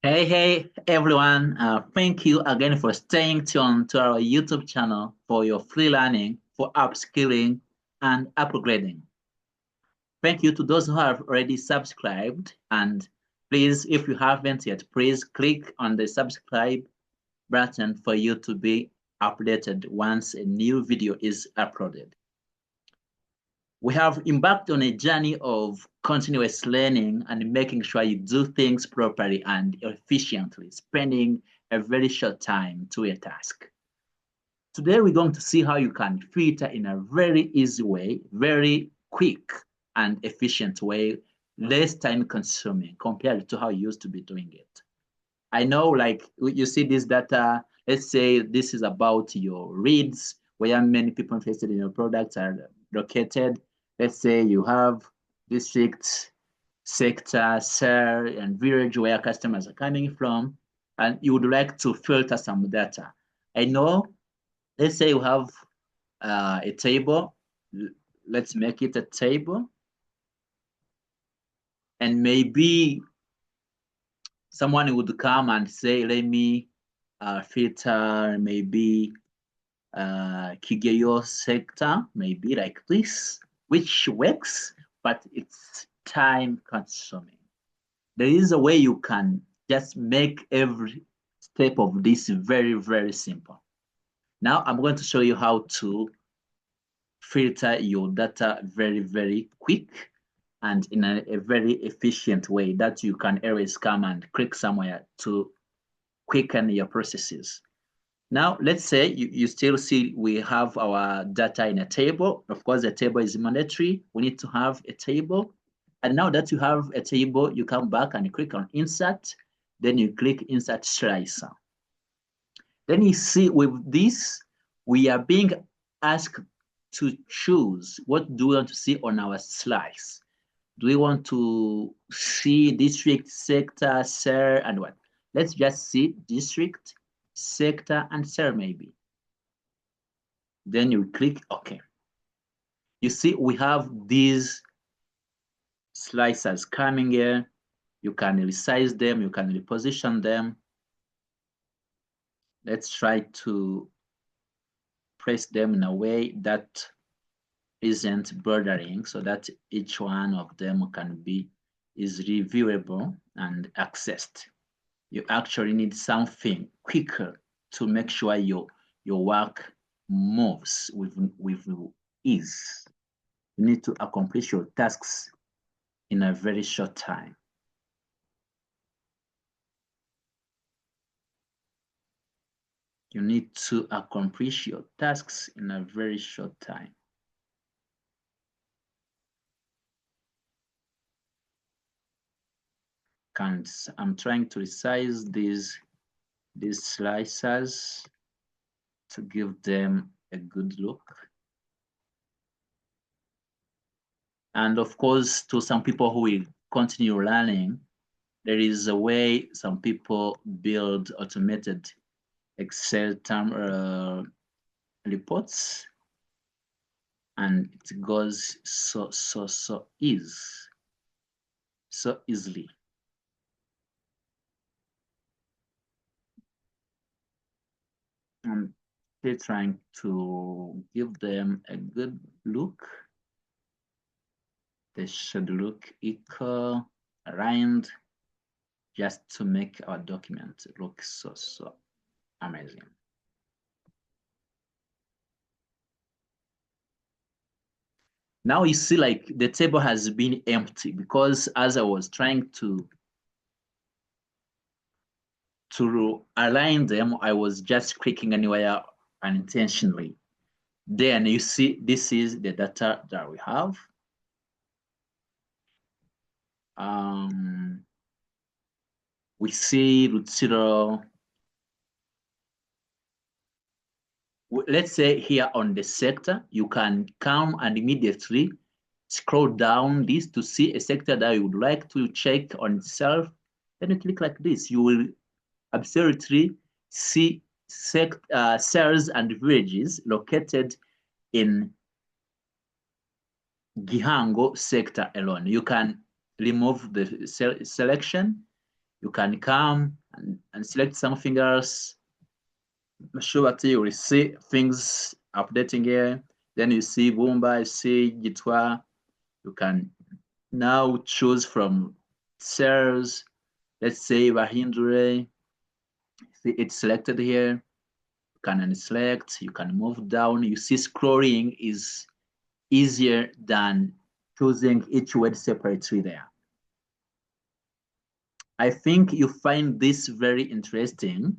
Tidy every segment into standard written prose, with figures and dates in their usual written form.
Hey everyone. Thank you again for staying tuned to our YouTube channel for your free learning, for upskilling and upgrading. Thank you to those who have already subscribed. And please, if you haven't yet, please click on the subscribe button for you to be updated once a new video is uploaded. We have embarked on a journey of continuous learning and making sure you do things properly and efficiently, spending a very short time to a task. Today, we're going to see how you can filter in a very easy way, very quick and efficient way, less time consuming compared to how you used to be doing it. I know, like, you see this data, let's say this is about your reads, where many people interested in your products are located. Let's say you have district, sector, cell, and village where customers are coming from, and you would like to filter some data. I know, let's say you have a table. Let's make it a table. And maybe someone would come and say, let me filter maybe Kigeyo sector, maybe like this, which works, but it's time consuming. There is a way you can just make every step of this very, very simple. Now I'm going to show you how to filter your data very, very quick and in a very efficient way that you can always come and click somewhere to quicken your processes. Now, let's say you still see we have our data in a table. Of course, the table is mandatory. We need to have a table. And now that you have a table, you come back and you click on Insert. Then you click Insert Slicer. Then you see with this, we are being asked to choose what do we want to see on our slice. Do we want to see district, sector, cell, and what? Let's just see district, sector, and cell maybe. Then you click OK. You see we have these slicers coming here. You can resize them, you can reposition them. Let's try to place them in a way that isn't bordering so that each one of them is reviewable and accessed. You actually need something quicker to make sure your work moves with ease. You need to accomplish your tasks in a very short time. You need to accomplish your tasks in a very short time. And I'm trying to resize these slicers to give them a good look. And of course, to some people who will continue learning, there is a way some people build automated Excel term reports, and it goes so easily. I'm still trying to give them a good look. They should look equal, aligned, just to make our document look so amazing. Now you see like the table has been empty because as I was trying to align them, I was just clicking anywhere unintentionally. Then you see this is the data that we have. We see root 0. Let's say here on the sector, you can come and immediately scroll down this to see a sector that you would like to check on itself. Then you click like this. You will absolutely see cells and villages located in Gihango sector alone. You can remove the selection You can come and select something else. Make sure that you will see things updating here. Then you see Boomba, you see Gitwa. You can now choose from cells. Let's say Bahindure. See it's selected here. You can unselect. You can move down. You see scrolling is easier than choosing each word separately there. I think you find this very interesting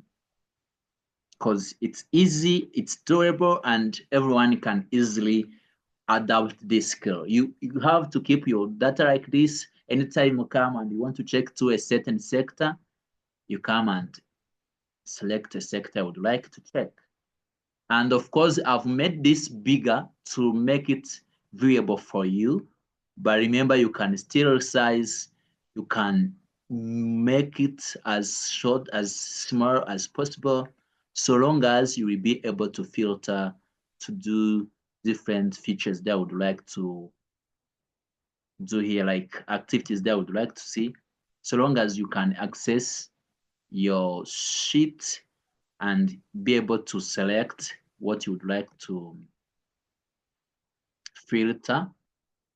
because it's easy, it's doable, and everyone can easily adapt this skill. You have to keep your data like this. Anytime you come and you want to check to a certain sector, you come and select a sector I would like to check. And of course, I've made this bigger to make it viewable for you. But remember, you can still resize, you can make it as short, as small as possible, so long as you will be able to filter to do different features that I would like to do here, like activities that I would like to see, so long as you can access your sheet and be able to select what you would like to filter,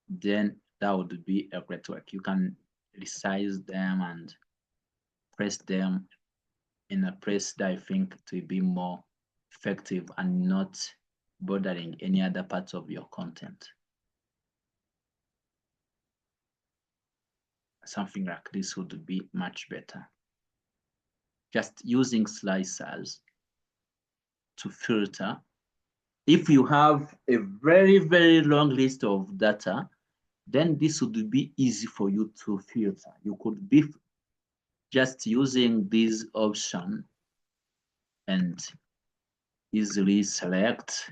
then that would be a great work. You can resize them and press them in a place that I think to be more effective and not bothering any other parts of your content. Something like this would be much better. Just using slicers to filter. If you have a very, very long list of data, then this would be easy for you to filter. You could be just using this option and easily select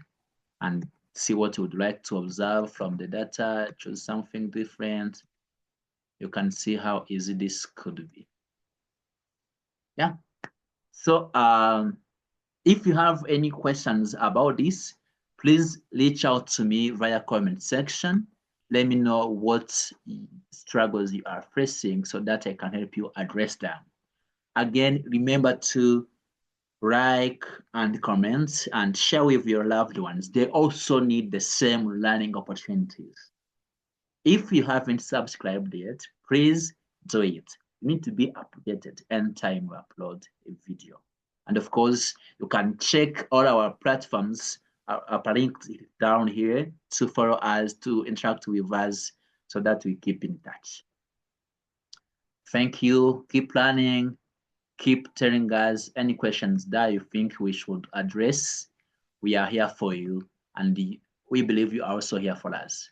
and see what you would like to observe from the data, choose something different. You can see how easy this could be. Yeah. So if you have any questions about this, please reach out to me via comment section. Let me know what struggles you are facing so that I can help you address them. Again, remember to like and comment and share with your loved ones. They also need the same learning opportunities. If you haven't subscribed yet, please do it. You need to be updated anytime we upload a video. And of course, you can check all our platforms are linked down here to follow us, to interact with us so that we keep in touch. Thank you. Keep learning. Keep telling us any questions that you think we should address. We are here for you, and we believe you are also here for us.